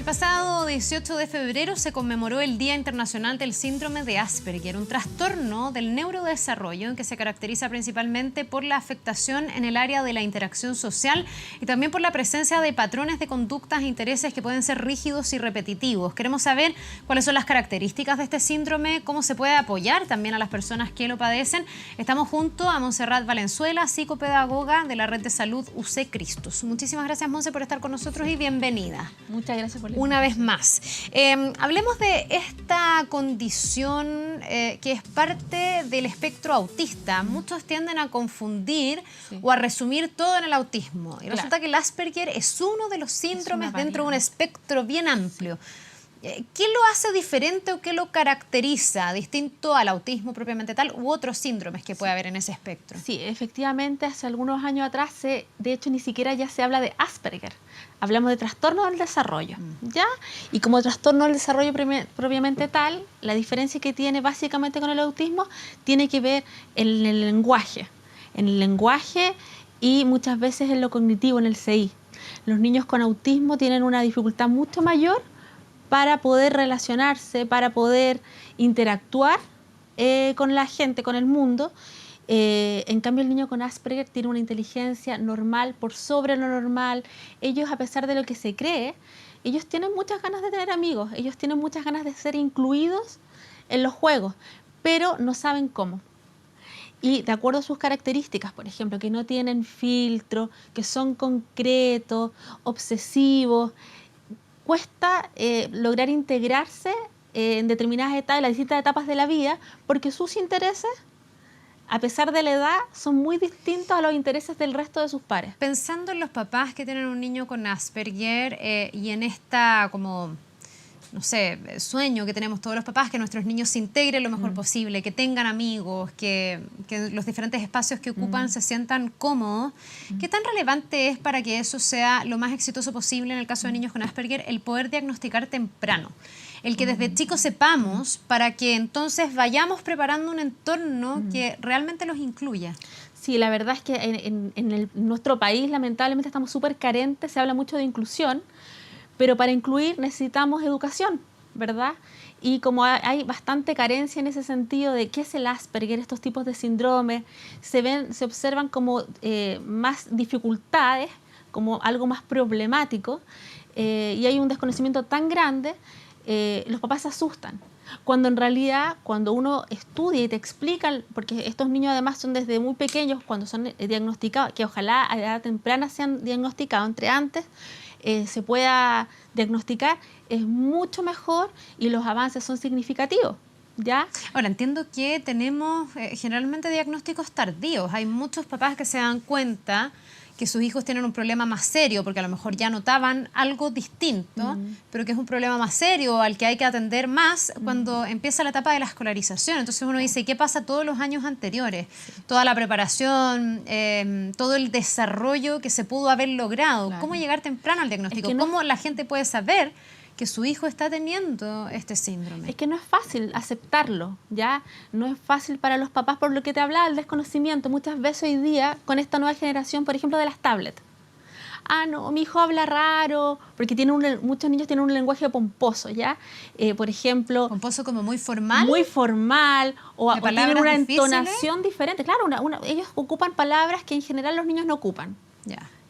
El pasado 18 de febrero se conmemoró el Día Internacional del Síndrome de Asperger, un trastorno del neurodesarrollo que se caracteriza principalmente por la afectación en el área de la interacción social y también por la presencia de patrones de conductas e intereses que pueden ser rígidos y repetitivos. Queremos saber cuáles son las características de este síndrome, cómo se puede apoyar también a las personas que lo padecen. Estamos junto a Montserrat Valenzuela, psicopedagoga de la Red de Salud UC Cristus. Muchísimas gracias, Monse, por estar con nosotros y bienvenida. Muchas gracias por la Una vez más. Hablemos de esta condición que es parte del espectro autista. Muchos tienden a confundir o a resumir todo en el autismo. Y resulta que el Asperger es uno de los síndromes dentro de un espectro bien amplio. ¿Qué lo hace diferente o qué lo caracteriza distinto al autismo propiamente tal u otros síndromes que puede haber en ese espectro? Sí, efectivamente, hace algunos años atrás, de hecho, ni siquiera ya se habla de Asperger. Hablamos de trastorno del desarrollo, ¿ya? Y como trastorno del desarrollo propiamente tal, la diferencia que tiene básicamente con el autismo tiene que ver en el lenguaje. En el lenguaje y muchas veces en lo cognitivo, en el CI. Los niños con autismo tienen una dificultad mucho mayor para poder relacionarse, para poder interactuar con la gente, con el mundo. En cambio, el niño con Asperger tiene una inteligencia normal, por sobre lo normal. Ellos, a pesar de lo que se cree, ellos tienen muchas ganas de tener amigos, ellos tienen muchas ganas de ser incluidos en los juegos, pero no saben cómo. Y de acuerdo a sus características, por ejemplo, que no tienen filtro, que son concretos, obsesivos, cuesta lograr integrarse en determinadas etapas, las distintas etapas de la vida, porque sus intereses, a pesar de la edad, son muy distintos a los intereses del resto de sus pares. Pensando en los papás que tienen un niño con Asperger y en esta como, no sé, sueño que tenemos todos los papás, que nuestros niños se integren lo mejor posible, que tengan amigos, que los diferentes espacios que ocupan se sientan cómodos. ¿Qué tan relevante es para que eso sea lo más exitoso posible en el caso de niños con Asperger el poder diagnosticar temprano? El que desde chicos sepamos para que entonces vayamos preparando un entorno que realmente los incluya. Sí, la verdad es que en nuestro país lamentablemente estamos súper carentes, se habla mucho de inclusión, pero para incluir necesitamos educación, ¿verdad? Y como hay bastante carencia en ese sentido de qué es el Asperger, estos tipos de síndromes, se observan como más dificultades, como algo más problemático, y hay un desconocimiento tan grande, los papás se asustan. Cuando en realidad, cuando uno estudia y te explican, porque estos niños además son desde muy pequeños, cuando son diagnosticados, que ojalá a edad temprana sean diagnosticados, entre antes se pueda diagnosticar, es mucho mejor y los avances son significativos, ¿ya? Ahora, entiendo que tenemos generalmente diagnósticos tardíos. Hay muchos papás que se dan cuenta que sus hijos tienen un problema más serio, porque a lo mejor ya notaban algo distinto, pero que es un problema más serio al que hay que atender más cuando empieza la etapa de la escolarización. Entonces uno dice, ¿qué pasa todos los años anteriores? Toda la preparación, todo el desarrollo que se pudo haber logrado. Claro. ¿Cómo llegar temprano al diagnóstico? Es que ¿cómo la gente puede saber que su hijo está teniendo este síndrome? Es que no es fácil aceptarlo, ¿ya? No es fácil para los papás, por lo que te hablaba, el desconocimiento. Muchas veces hoy día, con esta nueva generación, por ejemplo, de las tablets. Ah, no, mi hijo habla raro, porque muchos niños tienen un lenguaje pomposo, ¿ya? Por ejemplo... ¿Pomposo como muy formal? Muy formal, o tienen una difíciles? Entonación diferente. Claro, ellos ocupan palabras que en general los niños no ocupan.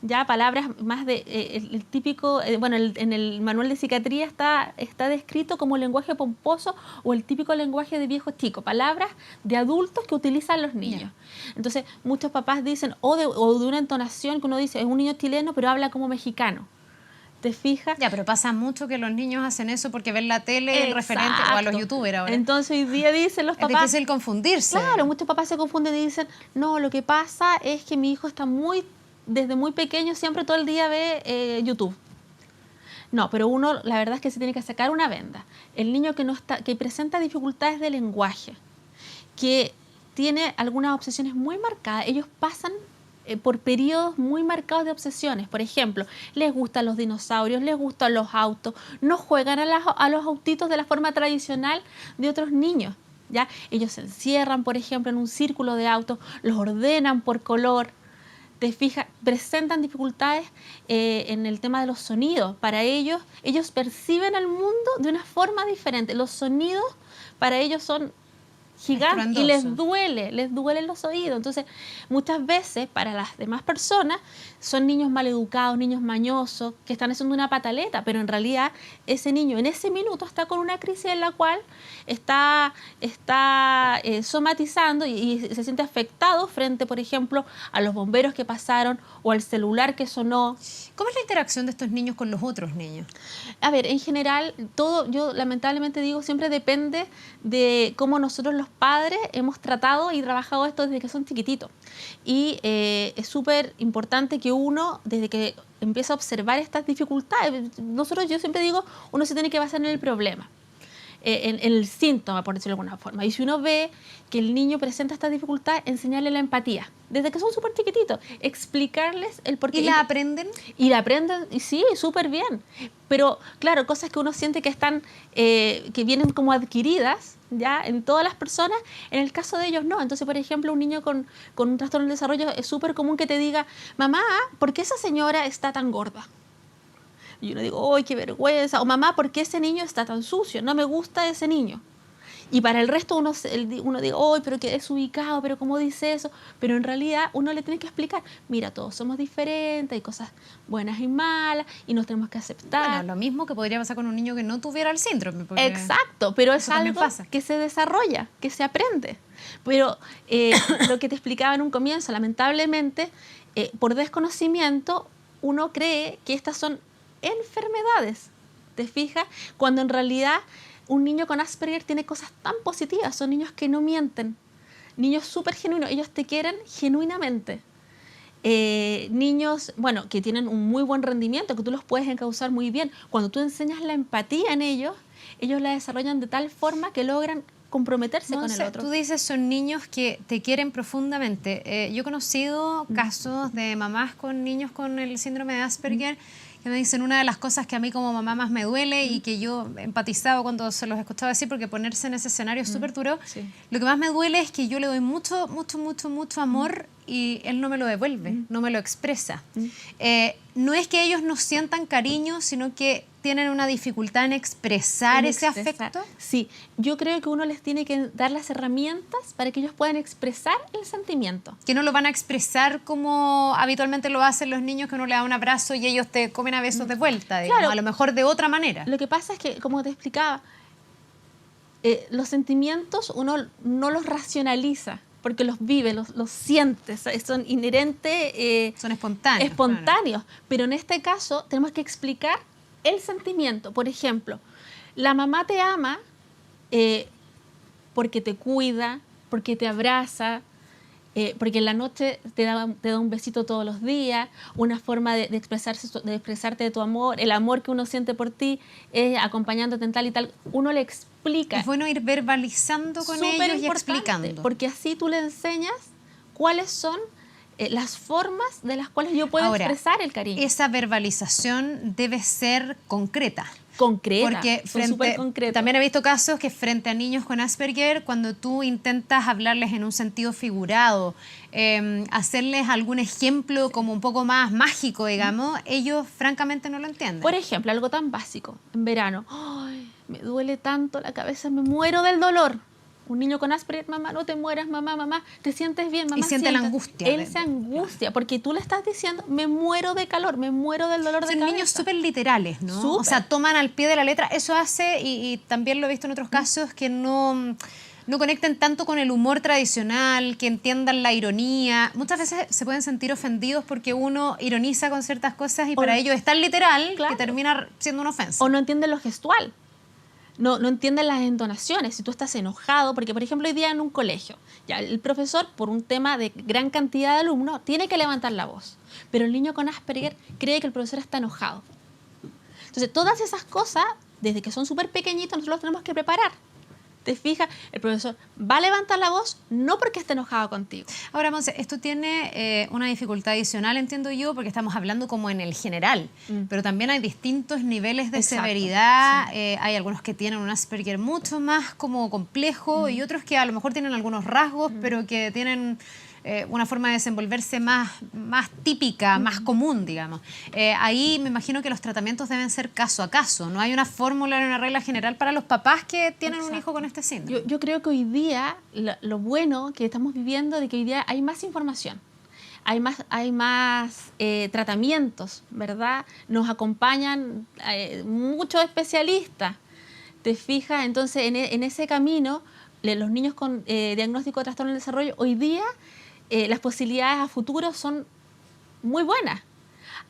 Ya palabras más de el típico, bueno, en el manual de psiquiatría está descrito como lenguaje pomposo o el típico lenguaje de viejo chico, palabras de adultos que utilizan los niños. Entonces, muchos papás dicen, o de una entonación que uno dice, es un niño chileno, pero habla como mexicano. ¿Te fijas? Ya, pero pasa mucho que los niños hacen eso porque ven la tele, el referente, o a los youtubers ahora. Entonces hoy día dicen los papás... Es difícil confundirse. Claro, muchos papás se confunden y dicen, no, lo que pasa es que mi hijo está desde muy pequeño siempre todo el día ve YouTube. No, pero uno, la verdad es que se tiene que sacar una venda. El niño que presenta dificultades de lenguaje, que tiene algunas obsesiones muy marcadas, ellos pasan por periodos muy marcados de obsesiones. Por ejemplo, les gustan los dinosaurios, les gustan los autos, no juegan a los autitos de la forma tradicional de otros niños, ¿ya? Ellos se encierran, por ejemplo, en un círculo de autos, los ordenan por color. te fijas, presentan dificultades en el tema de los sonidos. Para ellos perciben el mundo de una forma diferente. Los sonidos para ellos son gigantes y les duelen los oídos. Entonces, muchas veces para las demás personas son niños maleducados, niños mañosos, que están haciendo una pataleta, pero en realidad ese niño en ese minuto está con una crisis en la cual está somatizando y se siente afectado frente, por ejemplo, a los bomberos que pasaron o al celular que sonó. ¿Cómo es la interacción de estos niños con los otros niños? A ver, en general, todo, yo lamentablemente digo, siempre depende de cómo nosotros los padres hemos tratado y trabajado esto desde que son chiquititos. Y es súper importante que uno, desde que empieza a observar estas dificultades, yo siempre digo, uno se tiene que basar en el problema. En el síntoma, por decirlo de alguna forma. Y si uno ve que el niño presenta esta dificultad, enseñarle la empatía. Desde que son súper chiquititos, explicarles el porqué. ¿Y la aprenden? Y la aprenden, y sí, súper bien. Pero, claro, cosas que uno siente que están, que vienen como adquiridas, ya, en todas las personas, en el caso de ellos no. Entonces, por ejemplo, un niño con un trastorno del desarrollo es súper común que te diga, mamá, ¿por qué esa señora está tan gorda? Y uno digo, ¡ay, qué vergüenza! O mamá, ¿por qué ese niño está tan sucio? No me gusta ese niño. Y para el resto uno dice, ¡ay, pero qué desubicado! ¿Pero cómo dice eso? Pero en realidad uno le tiene que explicar, mira, todos somos diferentes, hay cosas buenas y malas, y nos tenemos que aceptar. Bueno, lo mismo que podría pasar con un niño que no tuviera el síndrome. Exacto, pero es algo que se desarrolla, que se aprende. Pero lo que te explicaba en un comienzo, lamentablemente, por desconocimiento, uno cree que estas son enfermedades, ¿te fijas? Cuando en realidad un niño con Asperger tiene cosas tan positivas, son niños que no mienten, niños súper genuinos, ellos te quieren genuinamente. Niños, bueno, que tienen un muy buen rendimiento, que tú los puedes encauzar muy bien. Cuando tú enseñas la empatía en ellos la desarrollan de tal forma que logran comprometerse con el otro. Tú dices son niños que te quieren profundamente. Yo he conocido casos de mamás con niños con el síndrome de Asperger que me dicen una de las cosas que a mí como mamá más me duele y que yo empatizaba cuando se los escuchaba decir, porque ponerse en ese escenario es súper duro. Sí. Lo que más me duele es que yo le doy mucho amor y él no me lo devuelve, no me lo expresa. No es que ellos no sientan cariño, sino que tienen una dificultad en expresar ese afecto. Sí, yo creo que uno les tiene que dar las herramientas para que ellos puedan expresar el sentimiento. Que no lo van a expresar como habitualmente lo hacen los niños, que uno le da un abrazo y ellos te comen a besos de vuelta, digamos, claro, a lo mejor de otra manera. Lo que pasa es que, como te explicaba, los sentimientos uno no los racionaliza, porque los vive, los siente, son inherentes. Son espontáneos. Espontáneos. Claro. Pero en este caso tenemos que explicar el sentimiento. Por ejemplo, la mamá te ama porque te cuida, porque te abraza, porque en la noche te da un besito todos los días, una forma de expresarte de tu amor, el amor que uno siente por ti, acompañándote en tal y tal. Uno le explica. Es bueno ir verbalizando con ellos y explicando. Porque así tú le enseñas cuáles son las formas de las cuales yo puedo expresar el cariño. Esa verbalización debe ser concreta. Porque también he visto casos que frente a niños con Asperger, cuando tú intentas hablarles en un sentido figurado, hacerles algún ejemplo como un poco más mágico, digamos, ellos francamente no lo entienden. Por ejemplo, algo tan básico, en verano, ¡ay, me duele tanto la cabeza, me muero del dolor! Un niño con Asperger, mamá, no te mueras, mamá, ¿te sientes bien, mamá? Y siente la angustia. Él se angustia, porque tú le estás diciendo, me muero de calor, me muero del dolor de cabeza. Son niños súper literales, ¿no? Súper. O sea, toman al pie de la letra. Eso hace, y también lo he visto en otros casos, que no conecten tanto con el humor tradicional, que entiendan la ironía. Muchas veces se pueden sentir ofendidos porque uno ironiza con ciertas cosas y para ellos es tan literal, claro, que termina siendo una ofensa. O no entienden lo gestual. No entienden las entonaciones. Si tú estás enojado, porque por ejemplo hoy día en un colegio, ya el profesor, por un tema de gran cantidad de alumnos, tiene que levantar la voz. Pero el niño con Asperger cree que el profesor está enojado. Entonces todas esas cosas, desde que son súper pequeñitos, nosotros los tenemos que preparar. ¿Te fijas? El profesor va a levantar la voz no porque esté enojado contigo. Ahora, Monse, esto tiene una dificultad adicional, entiendo yo, porque estamos hablando como en el general, pero también hay distintos niveles de severidad. Sí. Hay algunos que tienen un Asperger mucho más como complejo y otros que a lo mejor tienen algunos rasgos, pero que tienen una forma de desenvolverse más típica, más común, digamos. Ahí me imagino que los tratamientos deben ser caso a caso. No hay una fórmula ni una regla general para los papás que tienen un hijo con este síndrome. Yo creo que hoy día lo bueno que estamos viviendo de que hoy día hay más información. Hay más tratamientos, ¿verdad? Nos acompañan muchos especialistas, ¿te fijas? Entonces, en ese camino, los niños con diagnóstico de trastorno del desarrollo, hoy día las posibilidades a futuro son muy buenas.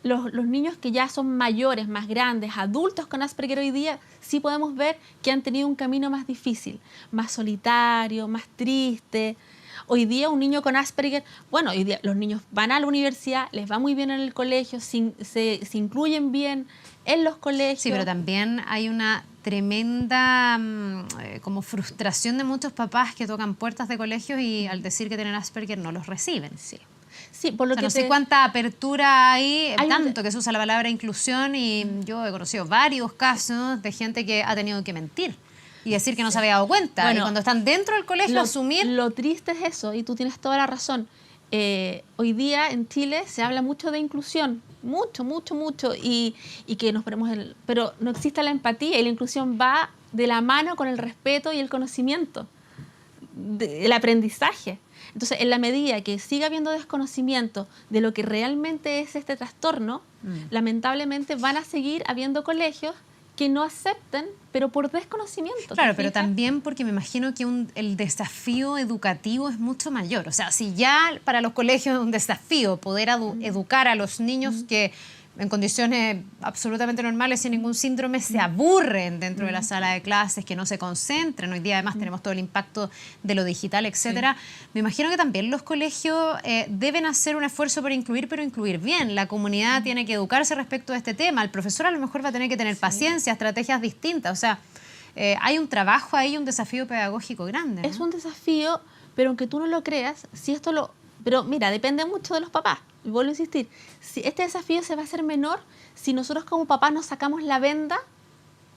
Los niños que ya son mayores, más grandes, adultos con Asperger hoy día, sí podemos ver que han tenido un camino más difícil, más solitario, más triste. Hoy día un niño con Asperger, bueno, hoy día los niños van a la universidad, les va muy bien en el colegio, se incluyen bien en los colegios. Sí, pero también hay una tremenda como frustración de muchos papás que tocan puertas de colegios y al decir que tienen Asperger no los reciben. Sí, por lo que no sé cuánta apertura hay tanto que se usa la palabra inclusión y yo he conocido varios casos de gente que ha tenido que mentir y decir que no se había dado cuenta. Bueno, y cuando están dentro del colegio asumir... Lo triste es eso, y tú tienes toda la razón. Hoy día en Chile se habla mucho de inclusión, mucho, y que nos ponemos pero no existe la empatía y la inclusión va de la mano con el respeto y el conocimiento, el aprendizaje. Entonces, en la medida que siga habiendo desconocimiento de lo que realmente es este trastorno, lamentablemente van a seguir habiendo colegios que no acepten, pero por desconocimiento. Claro, pero también porque me imagino que el desafío educativo es mucho mayor. O sea, si ya para los colegios es un desafío poder educar a los niños que en condiciones absolutamente normales, sin ningún síndrome, se aburren dentro de la sala de clases, que no se concentren. Hoy día además tenemos todo el impacto de lo digital, etcétera. Me imagino que también los colegios deben hacer un esfuerzo por incluir, pero incluir bien. La comunidad tiene que educarse respecto a este tema. El profesor a lo mejor va a tener que tener paciencia, estrategias distintas. O sea, hay un trabajo ahí, un desafío pedagógico grande, ¿no? Es un desafío, pero aunque tú no lo creas, si esto lo... Pero mira, depende mucho de los papás. Y vuelvo a insistir, si este desafío se va a hacer menor si nosotros como papás nos sacamos la venda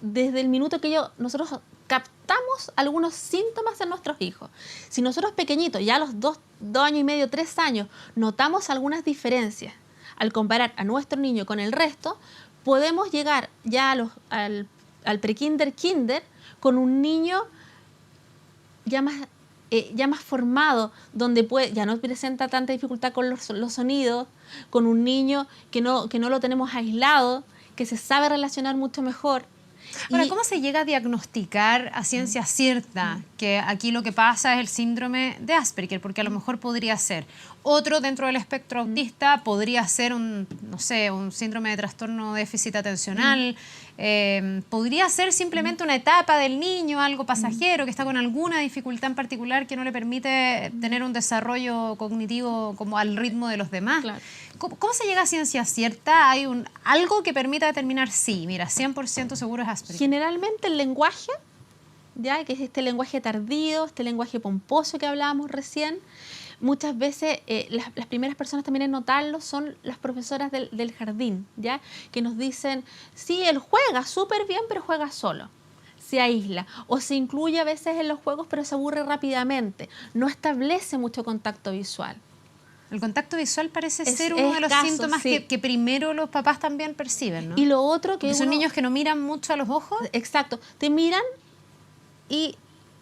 desde el minuto que nosotros captamos algunos síntomas en nuestros hijos. Si nosotros pequeñitos, ya a los 2 años y medio, 3 años, notamos algunas diferencias al comparar a nuestro niño con el resto, podemos llegar ya al pre-kinder, kinder, con un niño ya más formado, donde ya no presenta tanta dificultad con los sonidos, con un niño que no lo tenemos aislado, que se sabe relacionar mucho mejor. Ahora, ¿cómo se llega a diagnosticar a ciencia cierta que aquí lo que pasa es el síndrome de Asperger? Porque a lo mejor podría ser otro dentro del espectro autista, podría ser un síndrome de trastorno de déficit atencional, podría ser simplemente una etapa del niño, algo pasajero, que está con alguna dificultad en particular que no le permite tener un desarrollo cognitivo como al ritmo de los demás. Claro. ¿Cómo se llega a ciencia cierta? ¿Hay algo que permita determinar sí, mira, 100% seguro es Asperger? Generalmente el lenguaje, ya que es este lenguaje tardío, este lenguaje pomposo que hablábamos recién, muchas veces las primeras personas también en notarlo son las profesoras del jardín, ¿ya? Que nos dicen, sí, él juega súper bien, pero juega solo. Se aísla o se incluye a veces en los juegos, pero se aburre rápidamente. No establece mucho contacto visual. El contacto visual parece ser uno de los síntomas que primero los papás también perciben, ¿no? Y lo otro que son niños que no miran mucho a los ojos. Exacto. Te miran y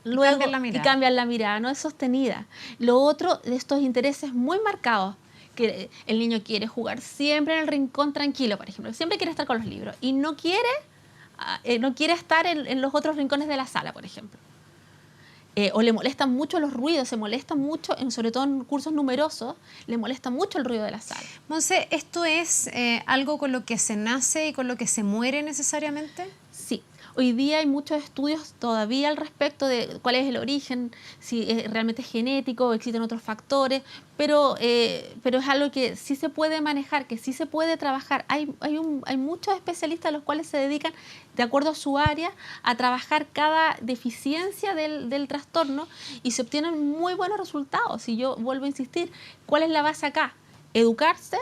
luego cambian la mirada, no es sostenida. Lo otro de estos intereses muy marcados, que el niño quiere jugar siempre en el rincón tranquilo, por ejemplo, siempre quiere estar con los libros y no quiere estar en los otros rincones de la sala, por ejemplo. O le molestan mucho los ruidos, se molesta mucho, sobre todo en cursos numerosos, le molesta mucho el ruido de la sala. Monse, ¿esto es algo con lo que se nace y con lo que se muere necesariamente? Sí. Hoy día hay muchos estudios todavía al respecto de cuál es el origen, si realmente es genético o existen otros factores, pero es algo que sí se puede manejar, que sí se puede trabajar. Hay muchos especialistas los cuales se dedican, de acuerdo a su área, a trabajar cada deficiencia del trastorno y se obtienen muy buenos resultados. Y yo vuelvo a insistir, ¿cuál es la base acá? Educarse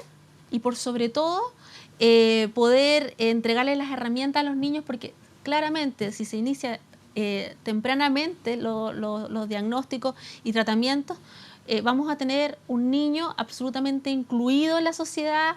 y por sobre todo poder entregarles las herramientas a los niños, porque claramente, si se inicia tempranamente los diagnósticos y tratamientos, vamos a tener un niño absolutamente incluido en la sociedad,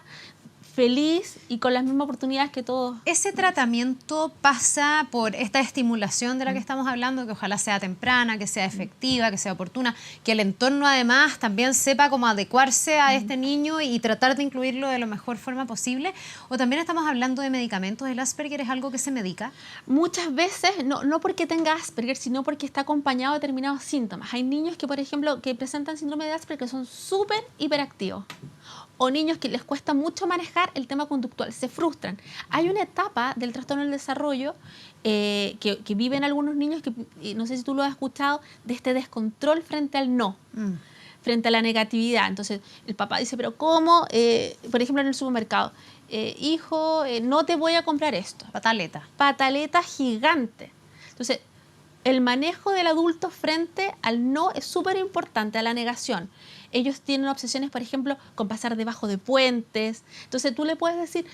feliz y con las mismas oportunidades que todos. ¿Ese tratamiento pasa por esta estimulación de la que estamos hablando, que ojalá sea temprana, que sea efectiva, que sea oportuna, que el entorno además también sepa cómo adecuarse a este niño y tratar de incluirlo de la mejor forma posible? ¿O también estamos hablando de medicamentos? ¿El Asperger es algo que se medica? Muchas veces, no porque tenga Asperger, sino porque está acompañado de determinados síntomas. Hay niños que, por ejemplo, que presentan síndrome de Asperger que son súper hiperactivos. O niños que les cuesta mucho manejar el tema conductual, se frustran. Hay una etapa del trastorno del desarrollo que viven algunos niños, que no sé si tú lo has escuchado, de este descontrol frente al no, frente a la negatividad. Entonces el papá dice, pero ¿cómo? Por ejemplo, en el supermercado, hijo, no te voy a comprar esto. Pataleta. Pataleta gigante. Entonces, el manejo del adulto frente al no es súper importante, a la negación. Ellos tienen obsesiones, por ejemplo, con pasar debajo de puentes. Entonces tú le puedes decir,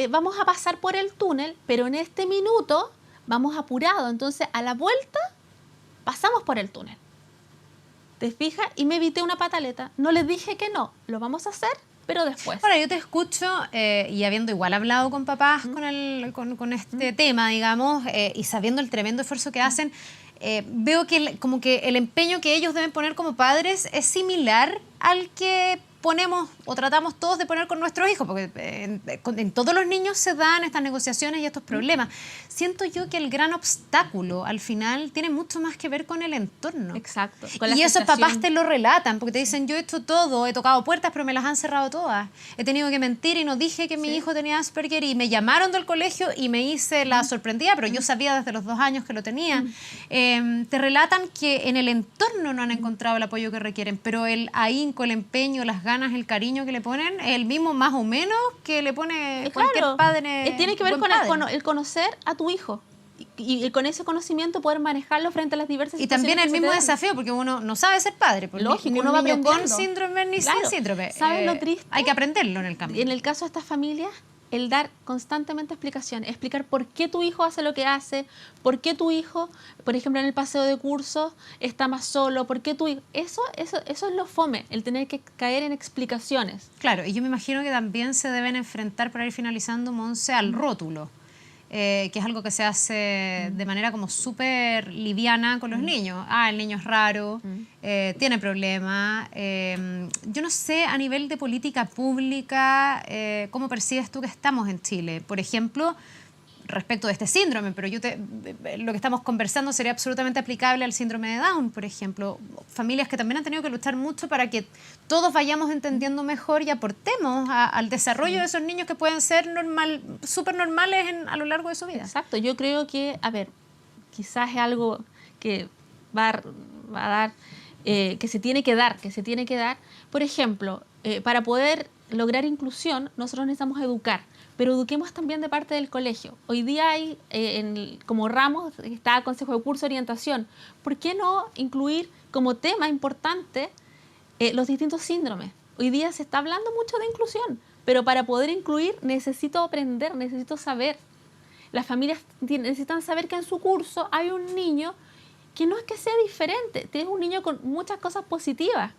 vamos a pasar por el túnel, pero en este minuto vamos apurado. Entonces a la vuelta pasamos por el túnel. ¿Te fijas? Y me evité una pataleta. No les dije que no, lo vamos a hacer, pero después. Ahora, yo te escucho y habiendo igual hablado con papás con este tema, digamos, y sabiendo el tremendo esfuerzo que hacen, veo que como que el empeño que ellos deben poner como padres es similar al que ponemos o tratamos todos de poner con nuestros hijos, porque en todos los niños se dan estas negociaciones y estos problemas. Siento yo que el gran obstáculo al final tiene mucho más que ver con el entorno. Exacto. Y esos papás te lo relatan, porque te dicen, yo he hecho todo, he tocado puertas, pero me las han cerrado todas. He tenido que mentir y no dije que mi hijo tenía Asperger y me llamaron del colegio y me hice la sorprendida, pero yo sabía desde los 2 años que lo tenía. Te relatan que en el entorno no han encontrado el apoyo que requieren, pero el ahínco, el empeño, las ganas, el cariño que le ponen es el mismo más o menos que le pone cualquier padre. Tiene que ver con el conocer a tu hijo y con ese conocimiento poder manejarlo frente a las diversas situaciones. Y también el mismo desafío, porque uno no sabe ser padre. Lógico, uno va aprendiendo con síndrome ni sin síndrome. ¿Sabes lo triste? Hay que aprenderlo en el camino. En el caso de estas familias, el dar constantemente explicaciones, explicar por qué tu hijo hace lo que hace, por qué tu hijo, por ejemplo, en el paseo de cursos está más solo, por qué tu hijo... Eso es lo fome, el tener que caer en explicaciones. Claro, y yo me imagino que también se deben enfrentar, para ir finalizando, Monse, al rótulo, que es algo que se hace de manera como súper liviana con los niños. El niño es raro, tiene problemas. Yo no sé, a nivel de política pública, ¿cómo percibes tú que estamos en Chile? Por ejemplo, respecto de este síndrome, pero lo que estamos conversando sería absolutamente aplicable al síndrome de Down, por ejemplo. Familias que también han tenido que luchar mucho para que todos vayamos entendiendo mejor y aportemos al desarrollo de esos niños que pueden ser súper normales a lo largo de su vida. Exacto, yo creo que, quizás es algo que va a dar, que se tiene que dar. Por ejemplo, para poder lograr inclusión, nosotros necesitamos educar. Pero eduquemos también de parte del colegio. Hoy día hay, como ramos, está el Consejo de Curso de Orientación. ¿Por qué no incluir como tema importante los distintos síndromes? Hoy día se está hablando mucho de inclusión, pero para poder incluir necesito aprender, necesito saber. Las familias necesitan saber que en su curso hay un niño que no es que sea diferente, es un niño con muchas cosas positivas,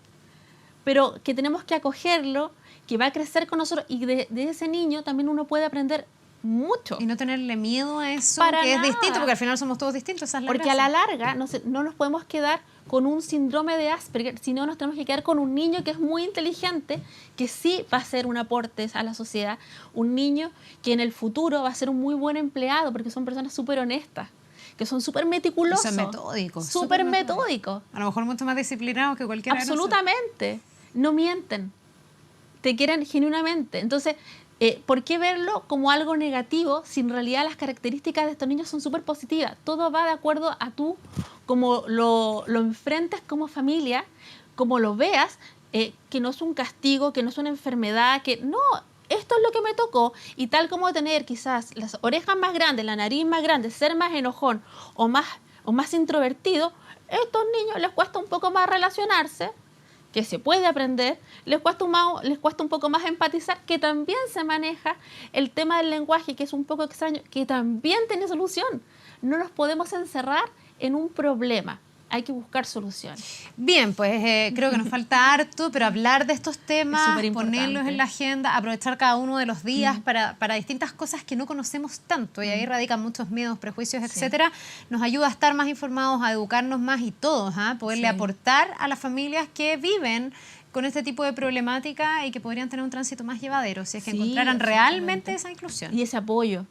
pero que tenemos que acogerlo, que va a crecer con nosotros, y de ese niño también uno puede aprender mucho. Y no tenerle miedo a eso, Para que nada. Es distinto, porque al final somos todos distintos. Esa es la porque gracia. a la larga no nos podemos quedar con un síndrome de Asperger, sino nos tenemos que quedar con un niño que es muy inteligente, que sí va a ser un aporte a la sociedad, un niño que en el futuro va a ser un muy buen empleado, porque son personas súper honestas, que son súper meticulosos. Son metódicos. Súper metódicos. A lo mejor mucho más disciplinados que cualquiera. Absolutamente. No mienten. Te quieren genuinamente. Entonces, ¿por qué verlo como algo negativo si en realidad las características de estos niños son súper positivas? Todo va de acuerdo a tú, como lo enfrentes como familia, como lo veas, que no es un castigo, que no es una enfermedad, que no, esto es lo que me tocó. Y tal como tener quizás las orejas más grandes, la nariz más grande, ser más enojón o más introvertido, a estos niños les cuesta un poco más relacionarse, que se puede aprender, les cuesta un poco más empatizar, que también se maneja el tema del lenguaje, que es un poco extraño, que también tiene solución. No nos podemos encerrar en un problema. hay que buscar soluciones. Bien, pues creo que nos falta harto, pero hablar de estos temas, ponerlos en la agenda, aprovechar cada uno de los días para distintas cosas que no conocemos tanto, y ahí radican muchos miedos, prejuicios, etcétera, nos ayuda a estar más informados, a educarnos más y todos, poderle aportar a las familias que viven con este tipo de problemática y que podrían tener un tránsito más llevadero, si es que encontraran realmente esa inclusión. Y ese apoyo.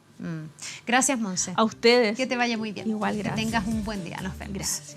Gracias, Monse. A ustedes. Que te vaya muy bien. Igual, gracias. Que tengas un buen día. Nos vemos. Gracias.